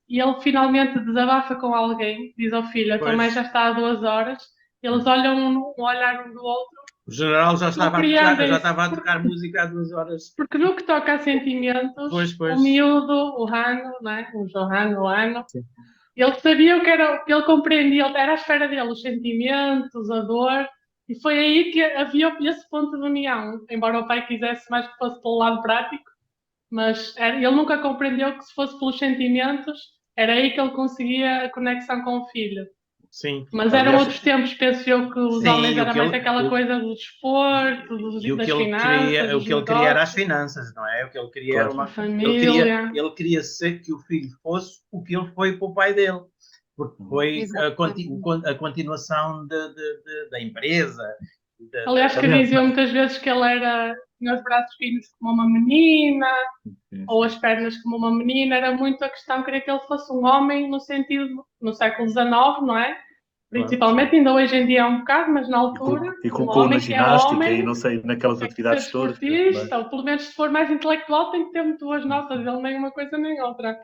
e ele finalmente desabafa com alguém, diz ao filho, a tua mãe já está há 2 horas, eles olham um olhar um do outro. O general já estava a tocar música há 2 horas. Porque no que toca a sentimentos, o miúdo, o Hanno, não é? O Johan, o Hanno, ele sabia o que era, ele compreendia, era a esfera dele, os sentimentos, a dor, e foi aí que havia esse ponto de união, embora o pai quisesse mais que fosse pelo lado prático, mas ele nunca compreendeu que se fosse pelos sentimentos, era aí que ele conseguia a conexão com o filho. Sim. Mas eram outros tempos, penso eu, que os homens era mais aquela coisa do desporto, das finanças. O que ele queria era as finanças, não é? O que ele queria era uma família. Ele queria ser que o filho fosse o que ele foi para o pai dele, porque foi a continuação da empresa. Aliás, que diziam muitas vezes que ele tinha os braços finos como uma menina, ou as pernas como uma menina, era muito a questão, queria que ele fosse um homem no sentido, no século XIX, não é? Principalmente, ainda hoje em dia é um bocado, mas na altura... E colocou na ginástica e não sei, naquelas atividades todas. Ou pelo menos se for mais intelectual tem que ter muito boas notas, ele nem uma coisa nem outra.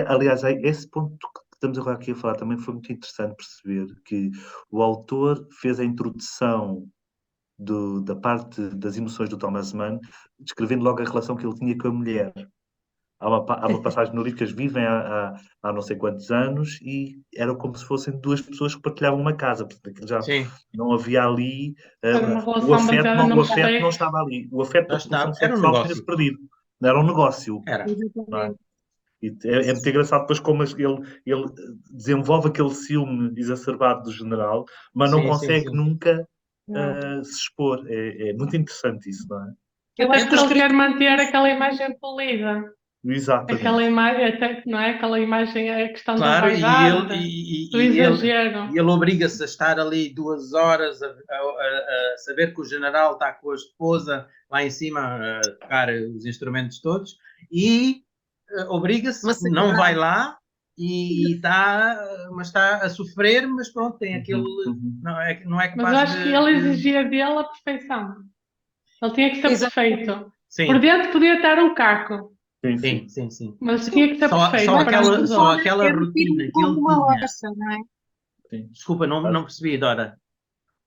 Aliás, esse ponto que estamos agora aqui a falar também foi muito interessante perceber que o autor fez a introdução da parte das emoções do Thomas Mann, descrevendo logo a relação que ele tinha com a mulher. Há uma passagem no livro que eles vivem há não sei quantos anos e era como se fossem 2 pessoas que partilhavam uma casa, portanto já não havia ali o afeto não estava ali, o afeto da relação sexual tinha-se perdido, era um negócio. É muito engraçado depois como ele desenvolve aquele ciúme exacerbado do general, mas não consegue nunca se expor. É muito interessante isso, não é? Eu acho que ele quer manter aquela imagem polida. Exato. Aquela imagem, não é? Aquela imagem, a questão da vaidade, do exagero. E ele obriga-se a estar ali 2 horas a saber que o general está com a esposa lá em cima a tocar os instrumentos todos e obriga-se, não vai lá e mas está a sofrer, mas pronto, tem aquele... Não é capaz mas eu acho que ele exigia dele a perfeição. Ele tinha que ser perfeito. Sim. Por dentro podia estar um caco. Sim. Mas tinha que ser perfeito. Só aquela rotina que ele tinha. Não é? Desculpa, não percebi, Dora.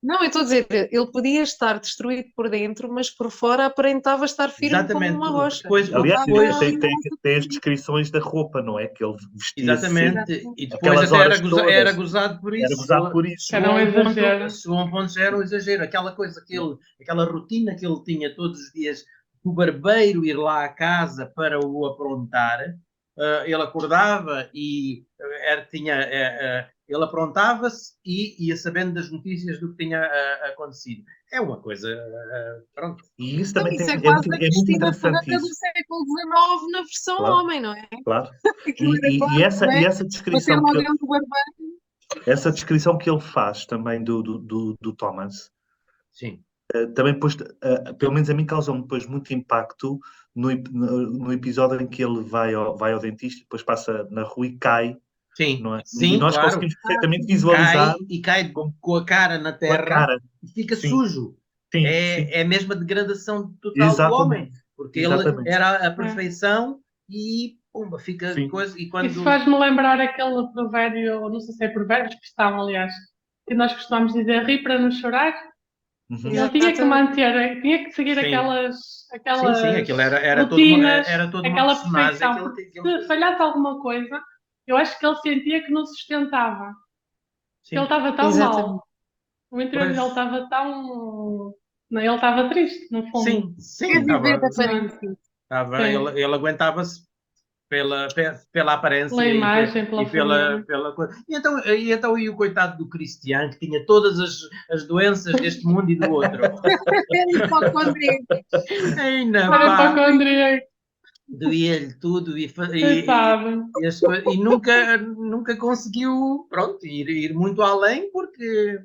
Não, eu estou a dizer, ele podia estar destruído por dentro, mas por fora aparentava estar firme como uma rocha. Aliás, tem as descrições da roupa, não é? Que ele vestia. Exatamente. E depois até era gozado por isso. Era gozado por isso. Era um exagero. Segundo ponto, era um exagero. Aquela coisa, aquela rotina que ele tinha todos os dias, o barbeiro ir lá à casa para o aprontar, ele acordava e ele aprontava-se e ia sabendo das notícias do que tinha acontecido. É uma coisa, pronto. E isso também é quase a Cristina Ferreira do século XIX na versão homem, não é? Claro. E essa descrição essa descrição que ele faz também do Thomas, sim. Também depois, pelo menos a mim causou-me depois muito impacto no episódio em que ele vai ao dentista e depois passa na rua e cai. Sim, não é? Sim, e nós claro. conseguimos perfeitamente visualizar. Cai com a cara na terra e fica sujo. É a mesma degradação total do homem. Porque ele era a perfeição e pumba, fica coisa. E quando... Isso faz-me lembrar aquele provérbio, não sei se é provérbio, expressão, aliás, que nós costumamos dizer rir para não chorar. Ele tinha que manter, tinha que seguir aquelas aquilo era rotinas, todo aquela uma personagem. perfeição. Se falhasse alguma coisa, eu acho que ele sentia que não se sustentava. Ele estava tão mal. O interior dele estava tão... Não, ele estava triste, no fundo. Sim. Ele aguentava-se pela aparência, pela imagem, pela coisa. E então o coitado do Cristiano, que tinha todas as doenças deste mundo e do outro. Era hipocondríaco. Era hipocondríaco. doía-lhe tudo Sabe? e nunca conseguiu, pronto, ir muito além porque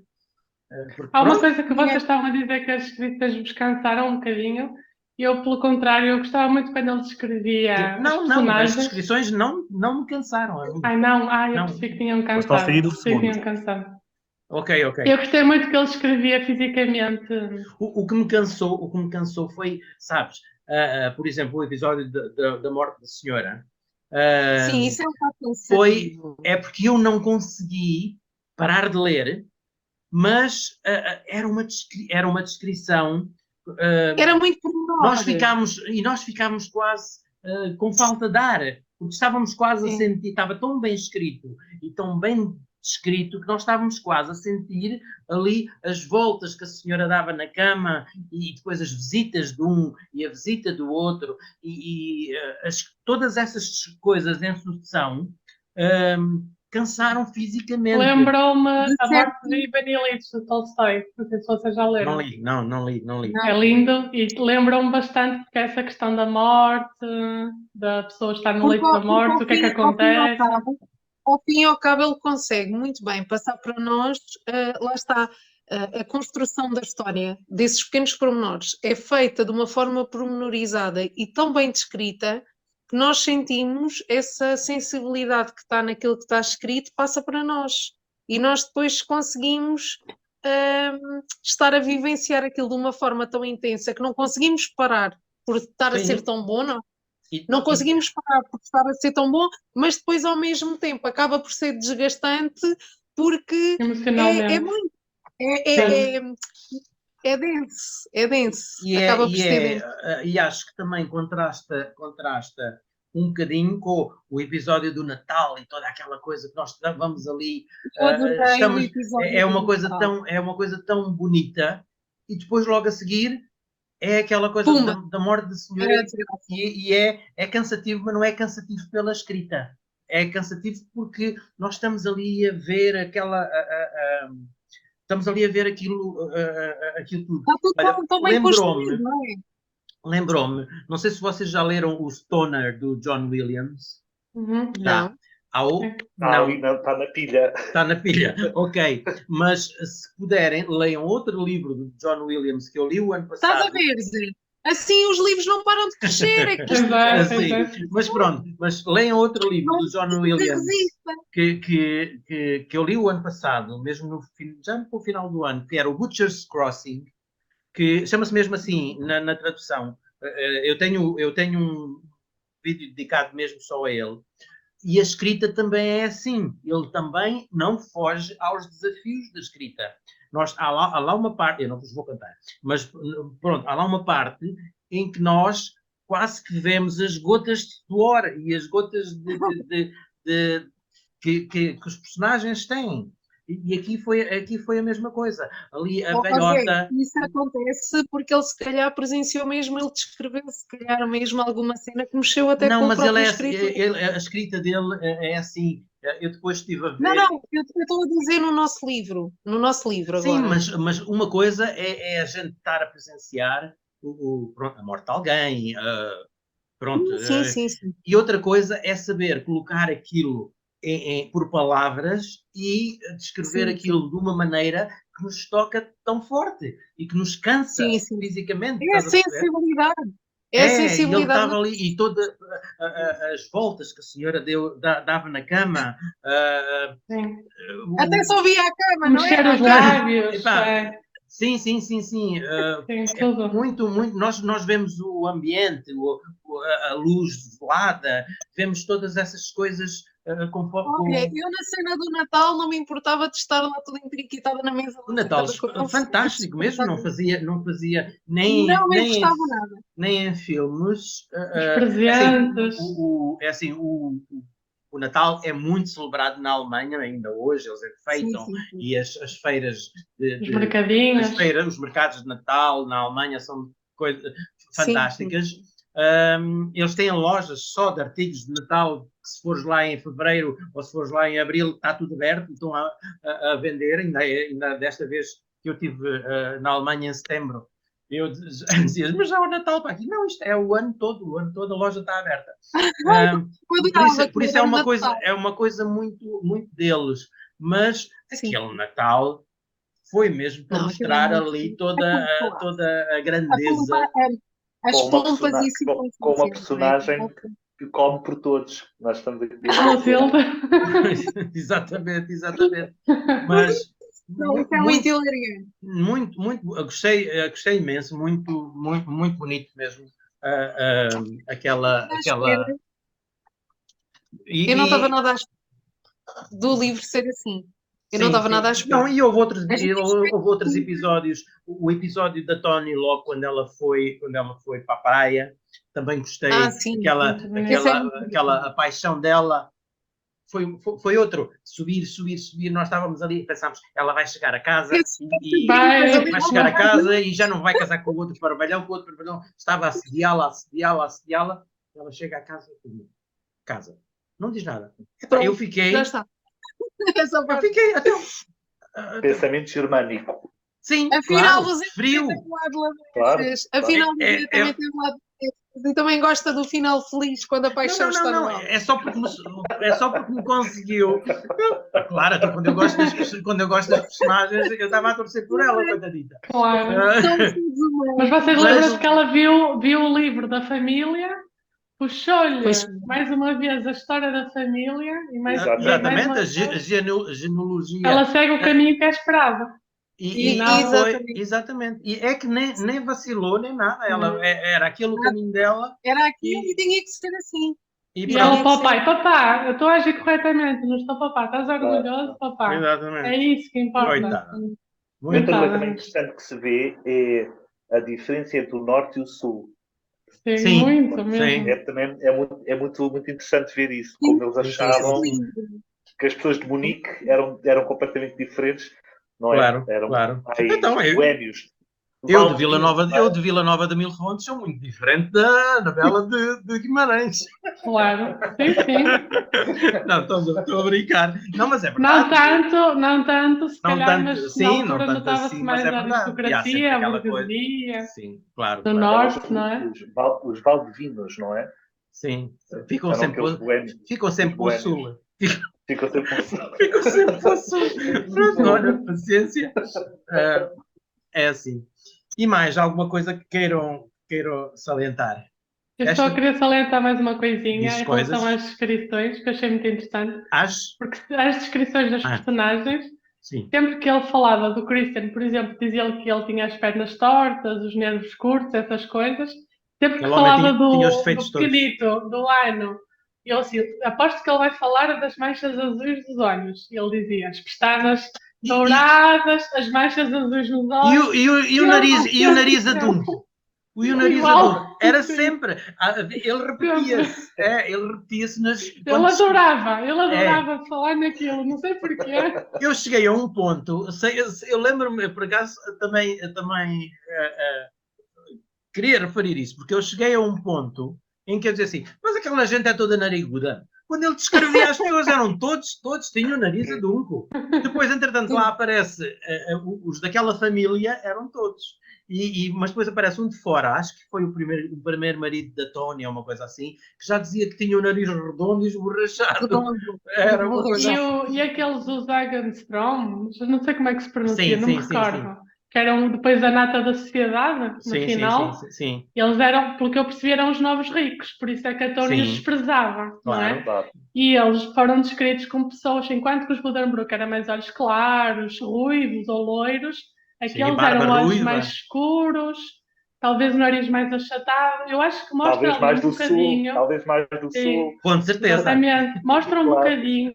Há uma pronto. coisa que vocês estavam a dizer que as escritas vos cansaram um bocadinho. E eu, pelo contrário, eu gostava muito quando ele descrevia as Não, as personagens. descrições não me cansaram a mim. Ai, não, eu Não. percebi que tinham Mas está a cansado. sair o Percebi que tinham segundo. cansado. Ok. Eu gostei muito que ele escrevia fisicamente. O que me cansou foi, sabes, por exemplo, o episódio da morte da senhora. Sim, isso é um bocado Foi, cansativo. é porque eu não consegui parar de ler, mas era uma descrição. Era muito pormenor. Nós ficámos quase com falta de ar, porque estávamos quase a Sim. sentir, estava tão bem escrito e tão bem descrito que nós estávamos quase a sentir ali as voltas que a senhora dava na cama e depois as visitas de um e a visita do outro todas essas coisas em sucessão cansaram fisicamente. Lembrou-me De a certo. morte de Ivan Illich, de Tolstói. Não sei se vocês já leram. Não li. É lindo e lembram-me bastante porque essa questão da morte, da pessoa estar no leito da morte, o que é que acontece. Ao fim e ao cabo, ele consegue muito bem passar para nós, lá está, a construção da história, desses pequenos pormenores, é feita de uma forma pormenorizada e tão bem descrita que nós sentimos essa sensibilidade que está naquilo que está escrito, passa para nós. E nós depois conseguimos estar a vivenciar aquilo de uma forma tão intensa que não conseguimos parar por estar a Sim. ser tão bom, não conseguimos parar por estar a ser tão bom, mas depois ao mesmo tempo acaba por ser desgastante porque Emocionalmente. é muito. É denso. E, Acaba por ser denso. e acho que também contrasta um bocadinho com o episódio do Natal e toda aquela coisa que nós vamos ali. É uma coisa tão bonita, e depois logo a seguir é aquela coisa da morte da senhora, e é cansativo, mas não é cansativo pela escrita. É cansativo porque nós estamos ali a ver estamos ali a ver aquilo tudo. Está tudo tão bem construído, não é? Lembrou-me, não sei se vocês já leram o Stoner do John Williams. Uhum. Não. Está na pilha. Está na pilha, ok. Mas se puderem, leiam outro livro do John Williams que eu li o ano passado. Estás a ver, Zé? Assim os livros não param de crescer. É que assim, mas pronto, mas leiam outro livro do John Williams que eu li o ano passado, mesmo já no final do ano, que era o Butcher's Crossing, que chama-se mesmo assim na tradução. Eu tenho um vídeo dedicado mesmo só a ele. E a escrita também é assim. Ele também não foge aos desafios da escrita. Há lá uma parte, eu não vos vou cantar, mas pronto, há lá uma parte em que nós quase que vemos as gotas de suor e as gotas que os personagens têm. E aqui foi a mesma coisa. Ali a velhota. Isso acontece porque ele se calhar presenciou mesmo, ele descreveu se calhar mesmo alguma cena que mexeu até com o próprio escritor. A escrita dele é assim. Eu depois estive a ver. Não, eu estou a dizer no nosso livro. No nosso livro agora. Sim, mas uma coisa é a gente estar a presenciar pronto, a morte de alguém. Pronto. Sim. E outra coisa é saber colocar aquilo por palavras e descrever aquilo de uma maneira que nos toca tão forte e que nos cansa fisicamente. É a sensibilidade. É a sensibilidade. Ele estava ali e todas as voltas que a senhora dava na cama. Até só via a cama, não é? Mexer os lábios. Sim. Muito. Nós vemos o ambiente, a luz velada, vemos todas essas coisas. Eu na cena do Natal não me importava de estar lá toda empiriquitada na mesa. O Natal fantástico mesmo, não fazia nem gostava nada. Nem em filmes. Os presentes. O Natal é muito celebrado na Alemanha, ainda hoje, eles enfeitam, e as feiras os mercadinhos. Os mercados de Natal na Alemanha são coisas fantásticas. Eles têm lojas só de artigos de Natal, que se fores lá em fevereiro ou se fores lá em abril, está tudo aberto, estão a vender. Ainda desta vez que eu estive na Alemanha em setembro, Eu dizia, mas já é o Natal para aqui. Não, isto é o ano todo a loja está aberta. Por isso é uma coisa muito, muito deles. Mas Sim. aquele Natal foi mesmo para Não, mostrar aquilo é ali muito- toda a grandeza. As Com uma pompas persona- e com uma circunstâncias, personagem que come por todos. Nós estamos aqui. Clotilde. Exatamente. Mas Não, isso é muito hilariante. eu gostei imenso, muito, muito, muito bonito mesmo. Aquela. Eu não estava nada à espera do livro ser assim. Eu não Sim, estava sim. nada à espera. Não, e houve outros A gente expecta- episódios. O episódio da Tony logo quando ela foi para a praia, também gostei. Sim. Muito bonito. Esse é muito A paixão dela foi outro. Subir. Nós estávamos ali e pensámos, ela vai chegar a casa e Vai. vai chegar a casa e já não vai casar com o outro parvalhão, que o outro parvalhão estava a assediá-la. Ela chega a casa. Não diz nada. Pronto, Eu fiquei. Já está. Essa Eu parte. fiquei até. Pensamento germânico. Sim, Afinal, claro, você frio. tem um lado Claro, lavesas. Afinal, você também tem um lado lavesas. E também gosta do final feliz quando a paixão está no Não. alto. É só porque me conseguiu. Claro, então, quando eu gosto das personagens, eu estava a torcer por ela, coitadita. Claro. Somos todos humanos. Mas vocês lembram-se que ela viu o livro da família, puxou-lhe Pois. mais uma vez a história da família e mais Exatamente, uma a vez, genealogia. ela segue o caminho que é esperado. E não, foi, exatamente. E é que nem vacilou, nem nada. Ela, era aquele o caminho dela. Era aquilo e tinha que ser assim. E ela, papá, eu estou a agir corretamente, não estou, papá, estás orgulhoso, papá? Exatamente. É isso que importa. Coitada. Outra Muito coisa também interessante que se vê é a diferença entre o norte e o sul. Sim, muito mesmo. É muito interessante ver isso, como eles achavam que as pessoas de Munique eram completamente diferentes, não Claro, eram claro. mais Então, boémios. Eu de Vila Nova de Mil Fontes sou muito diferente da Bela de Guimarães. Claro, sim. Não, estou a brincar. Não, mas é verdade. Não tanto, se Não calhar, tanto, mas sim, na não altura tanto notava-se assim, mais mas é a verdade. aristocracia, a Aquela burguesia coisa. Sim, claro. do norte, não é? Os valdivinos, não é? Sim, ficam sempre para o sul. Ficam sempre para o sul. Ficam sempre para o sul. Pronto, olha, paciência. É assim. E mais, alguma coisa que queiram salientar? Eu só queria salientar mais uma coisinha Diz em relação coisas. às descrições, que eu achei muito interessante. Acho? Porque as descrições das personagens, Sim. sempre que ele falava do Christian, por exemplo, dizia-lhe que ele tinha as pernas tortas, os nervos curtos, essas coisas. Sempre que Aquele falava homem tinha os defeitos do pequenito, do ano, eu assim, aposto que ele vai falar das manchas azuis dos olhos. E ele dizia, as pestanas douradas, as manchas azuis nos olhos. E o nariz adunco. E o nariz adunco. Era sempre. Ele repetia-se. Ele repetia-se nas. Ele adorava falar naquilo, não sei porquê. Eu cheguei a um ponto, eu lembro-me, por acaso, também queria referir isso, porque eu cheguei a um ponto em que eu dizia assim, mas aquela gente é toda nariguda. Quando ele descrevia as pessoas, eram todos tinham nariz adunco. Depois, entretanto, lá aparece, os daquela família eram todos. Mas depois aparece um de fora, acho que foi o primeiro marido da Tony, ou uma coisa assim, que já dizia que tinha o nariz redondo e esborrachado. Era uma coisa E aqueles os Agenstrom, não sei como é que se pronuncia, não me recordo. Sim. Que eram depois a nata da sociedade, no final. Sim. Eles eram, pelo que eu percebi, eram os novos ricos, por isso é que a Tony os desprezava, não é? Claro. E eles foram descritos como pessoas, enquanto que os Buddenbrook eram mais olhos claros, ruivos ou loiros, aqueles eram olhos mais escuros, talvez o nariz mais achatado. Eu acho que mostra talvez mais um do bocadinho. Sul, talvez mais do Sul. Com certeza. Exatamente. Mostra um bocadinho,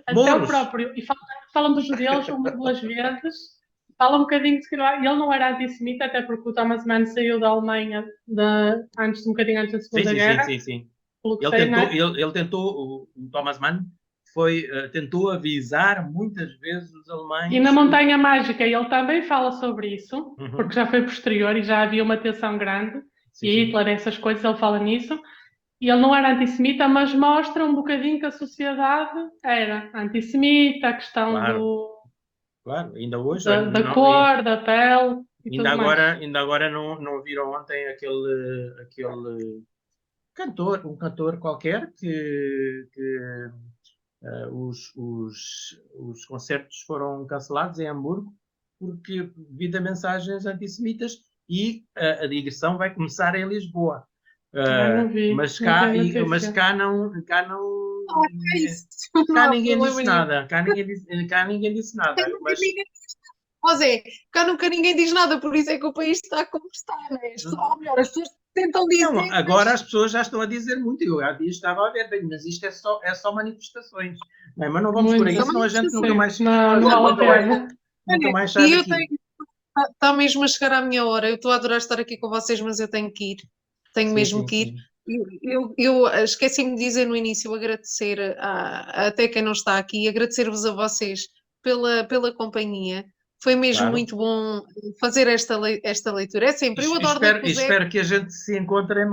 até Mouros. o próprio. E falam dos judeus duas vezes. Fala um bocadinho de que ele não era antissemita, até porque o Thomas Mann saiu da Alemanha um bocadinho antes da Segunda Guerra. Sim. Ele tentou, o Thomas Mann tentou avisar muitas vezes os alemães. E na Montanha Mágica ele também fala sobre isso, porque já foi posterior e já havia uma tensão grande. E Hitler, essas coisas, ele fala nisso. E ele não era antissemita, mas mostra um bocadinho que a sociedade era antissemita, a questão Claro, ainda hoje. da cor, da pele. e tudo mais. Ainda agora não viram ontem aquele cantor, um cantor qualquer que os concertos foram cancelados em Hamburgo porque devido a mensagens antissemitas e a digressão vai começar em Lisboa. Não vi, Mas não cá, vi a mas notícia. cá não, É isso. cá Não há ninguém problema disse nenhum. nada, cá ninguém disse nada, Cá nunca mas ninguém- Ó Zé, cá nunca ninguém diz nada, por isso é que o país está como está, né? Ou melhor, as pessoas tentam dizer, não, mas agora as pessoas já estão a dizer muito, eu há dias estava a ver, bem, mas isto é só manifestações, não é? Mas não vamos por aí, Muito. senão a gente nunca Sim, mais, não vale a pena. nunca olha, mais sai e eu daqui. tenho. Está mesmo a chegar à minha hora. Eu estou a adorar estar aqui com vocês, mas eu tenho que ir. Tenho Sim, mesmo sim, que ir. sim. Eu esqueci-me de dizer no início, agradecer até quem não está aqui, agradecer-vos a vocês pela companhia. Foi mesmo Claro. muito bom fazer esta leitura. É sempre, eu adoro ler com o Zé. Espero que a gente se encontre em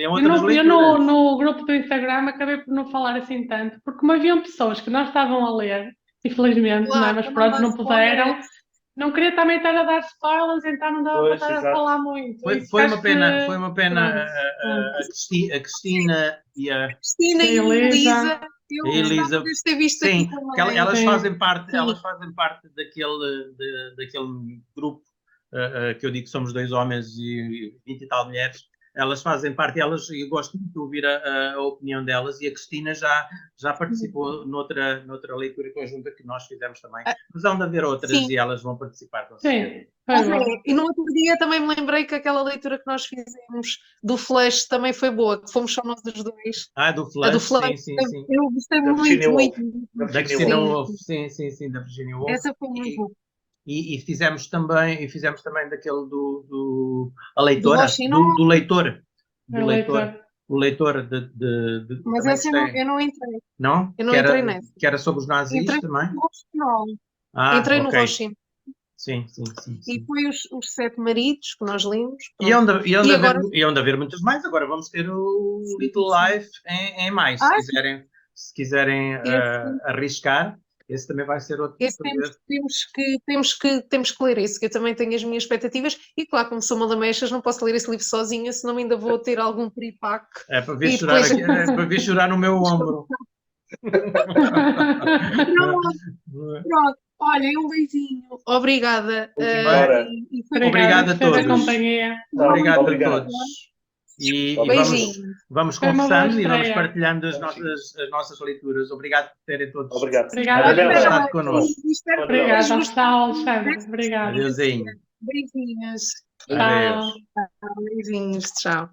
Eu, outras no, leituras. no grupo do Instagram acabei por não falar assim tanto, porque como haviam pessoas que não estavam a ler, infelizmente, não é? Claro, Mas para pronto, dar não puderam. spoilers. Não queria também estar a dar spoilers, então não dava para Pois, estar a exato. falar muito. Foi Isso acho uma pena pronto. a Cristina e a Cristina e E a a Elisa. Elisa, eu A Elisa, gostava de ter visto aqui sim, porque também. elas Sim. fazem parte, Sim. daquele grupo que eu digo que somos 2 homens e 20 e tal mulheres. Elas fazem parte, e eu gosto muito de ouvir a opinião delas, e a Cristina já participou noutra leitura conjunta que nós fizemos também. Mas hão de haver outras Sim. e elas vão participar com certeza. Sim, foi bom. E no outro dia também me lembrei que aquela leitura que nós fizemos do Flash também foi boa, que fomos só nós os dois. Ah, do A do Flash, Flash. sim, sim. Eu gostei Da Virginia muito, Woolf. muito. Da Da Virginia Cristina Woolf. Woolf, sim, da Virginia Woolf. Essa foi muito boa. E fizemos também daquele a Do leitora, Rochinol. do leitor. A leitora. O leitor Mas também essa eu não entrei. não? Eu não entrei nessa. Que era sobre os nazis Entrei também? no Rochinol. Ah, Entrei no ok. Rochinol. Sim. E foi os Sete Maridos que nós lemos. E onde agora... haver muitos mais, agora vamos ter o Sim, Little sim. Life em mais, se quiserem arriscar, esse também vai ser outro. Esse temos que ler esse, que eu também tenho as minhas expectativas, e claro, como sou uma lamechas, não posso ler esse livro sozinha, senão ainda vou ter algum piripaque. É para ver E chorar depois- aqui, é para ver chorar no meu ombro. Pronto, olha, um beijinho. Obrigada. Ora. E foi Obrigado a Obrigada pela todos. companhia. Obrigado Obrigado. a todos. E Beijinho. vamos Foi uma boa conversando e vamos estreia. partilhando as nossas leituras. Obrigado por terem todos Obrigado. Obrigada. Adeus. estado connosco. Espero que Obrigada. tenhas Tchau, Alexandre. Obrigada. Adeusinho. Beijinhos. Tchau. Adeus. Beijinhos. Tchau.